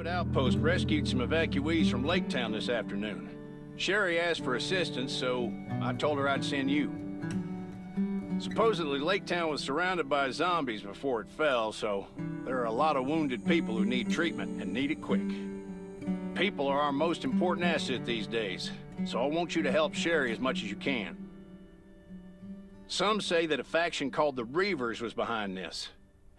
Redwood Outpost rescued some evacuees from Lake Town this afternoon. Sherry asked for assistance, so I told her I'd send you. Supposedly, Lake Town was surrounded by zombies before it fell, so there are a lot of wounded people who need treatment and need it quick. People are our most important asset these days, so I want you to help Sherry as much as you can. Some say that a faction called the Reavers was behind this,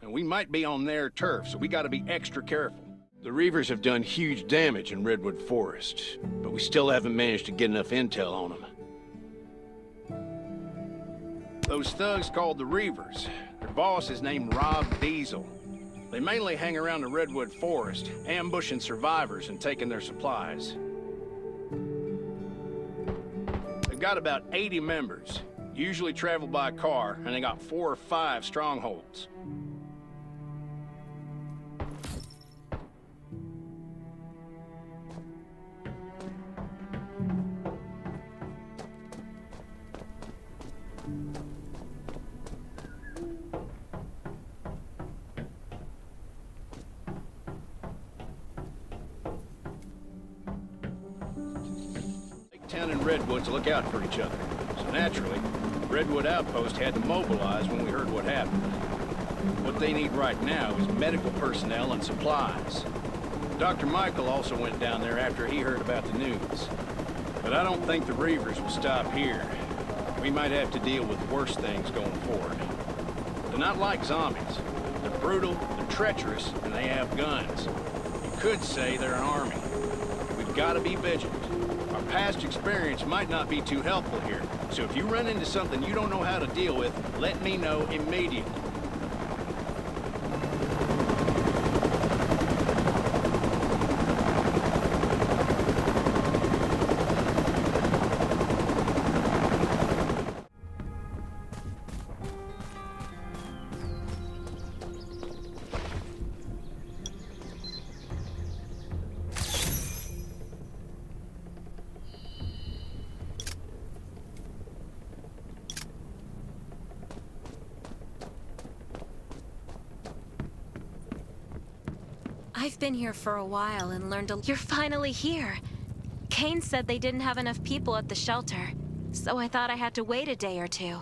and we might be on their turf, so we gotta be extra careful. The Reavers have done huge damage in Redwood Forest, but we still haven't managed to get enough intel on them. Those thugs called the Reavers, their boss is named Rob Diesel. They mainly hang around the Redwood Forest, ambushing survivors and taking their supplies. They've got about 80 members, usually travel by car, and they got 4 or 5 strongholds. Town and Redwood to look out for each other. So naturally, Redwood Outpost had to mobilize when we heard what happened. What they need right now is medical personnel and supplies. Dr. Michael also went down there after he heard about the news. But I don't think the Reavers will stop here. We might have to deal with worse things going forward. They're not like zombies. They're brutal, they're treacherous, and they have guns. You could say they're an army. We've got to be vigilant. Our past experience might not be too helpful here, so if you run into something you don't know how to deal with, let me know immediately. I've been here for a while and learned a... You're finally here! Kane said they didn't have enough people at the shelter, so I thought I had to wait a day or two.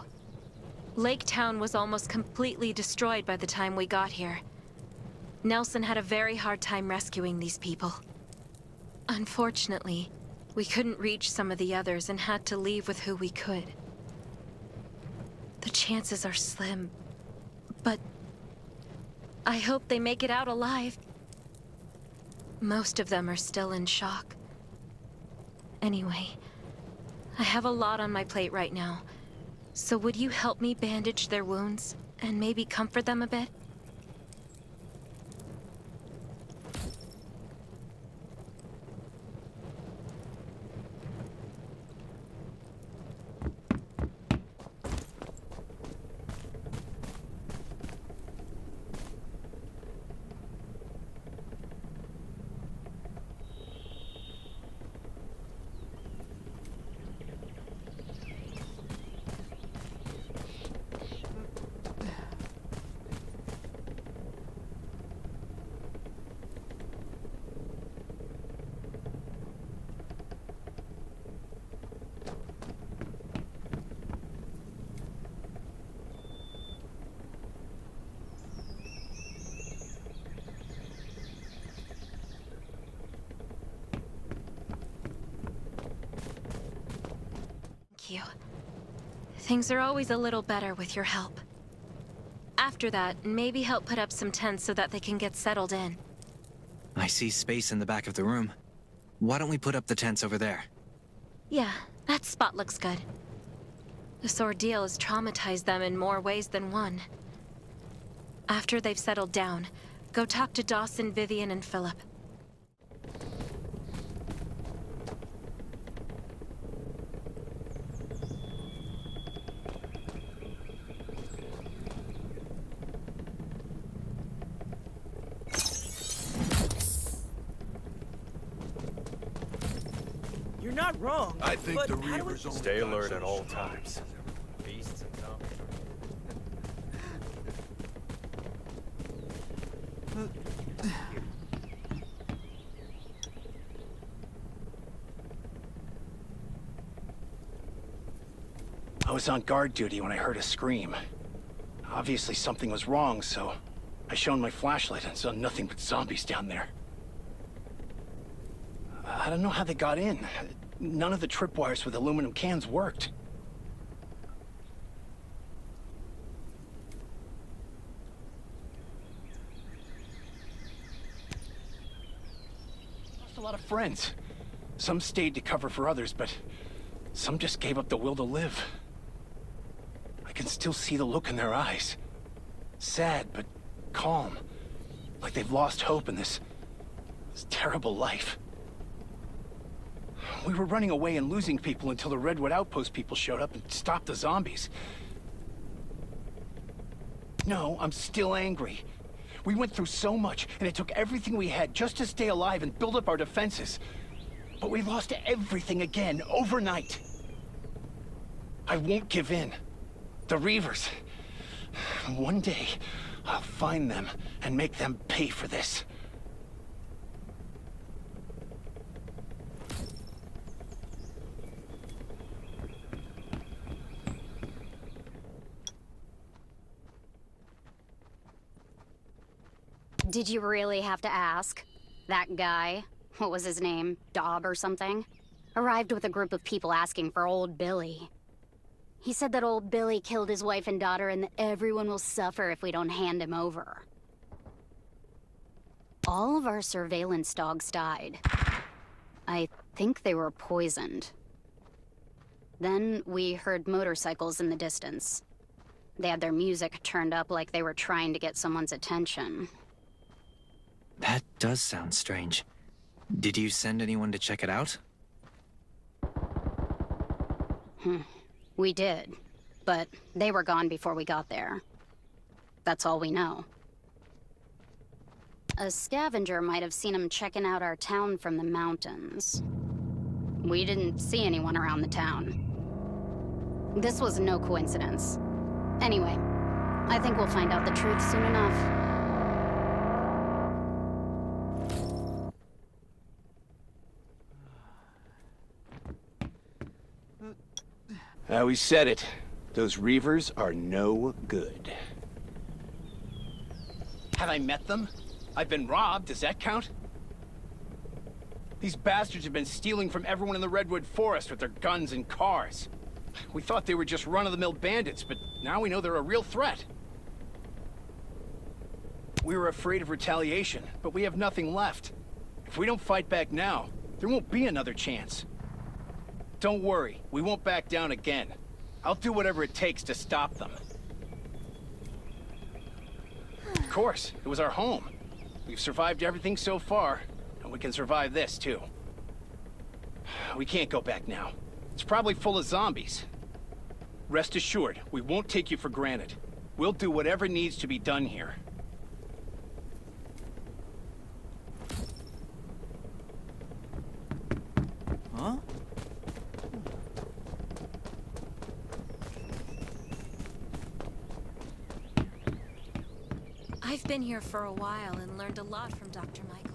Lake Town was almost completely destroyed by the time we got here. Nelson had a very hard time rescuing these people. Unfortunately, we couldn't reach some of the others and had to leave with who we could. The chances are slim, but I hope they make it out alive. Most of them are still in shock. Anyway, I have a lot on my plate right now. So would you help me bandage their wounds and maybe comfort them a bit? You. Things are always a little better with your help. After that, maybe help put up some tents so that they can get settled in. I see space in the back of the room. Why don't we put up the tents over there? Yeah, that spot looks good. This ordeal has traumatized them in more ways than one. After they've settled down, go talk to Dawson, Vivian, and Philip. You're not wrong. I think but the Reavers only Stay got alert some at all strong times. Beasts and zombies. I was on guard duty when I heard a scream. Obviously something was wrong, so I shone my flashlight and saw nothing but zombies down there. I don't know how they got in. None of the tripwires with aluminum cans worked. Lost a lot of friends. Some stayed to cover for others, but some just gave up the will to live. I can still see the look in their eyes. Sad, but calm. Like they've lost hope in this terrible life. We were running away and losing people until the Redwood Outpost people showed up and stopped the zombies. No, I'm still angry. We went through so much, and it took everything we had just to stay alive and build up our defenses. But we lost everything again, overnight. I won't give in. The Reavers. One day, I'll find them and make them pay for this. Did you really have to ask? That guy, what was his name, Dobb or something, arrived with a group of people asking for old Billy. He said that old Billy killed his wife and daughter and that everyone will suffer if we don't hand him over. All of our surveillance dogs died. I think they were poisoned. Then we heard motorcycles in the distance. They had their music turned up like they were trying to get someone's attention. That does sound strange. Did you send anyone to check it out? We did, but they were gone before we got there. That's all we know. A scavenger might have seen him checking out our town from the mountains. We didn't see anyone around the town. This was no coincidence. Anyway, I think we'll find out the truth soon enough. We said it. Those Reavers are no good. Have I met them? I've been robbed, does that count? These bastards have been stealing from everyone in the Redwood Forest with their guns and cars. We thought they were just run-of-the-mill bandits, but now we know they're a real threat. We were afraid of retaliation, but we have nothing left. If we don't fight back now, there won't be another chance. Don't worry, we won't back down again. I'll do whatever it takes to stop them. Of course, it was our home. We've survived everything so far, and we can survive this, too. We can't go back now. It's probably full of zombies. Rest assured, we won't take you for granted. We'll do whatever needs to be done here. Huh? I've been here for a while and learned a lot from Dr. Michael.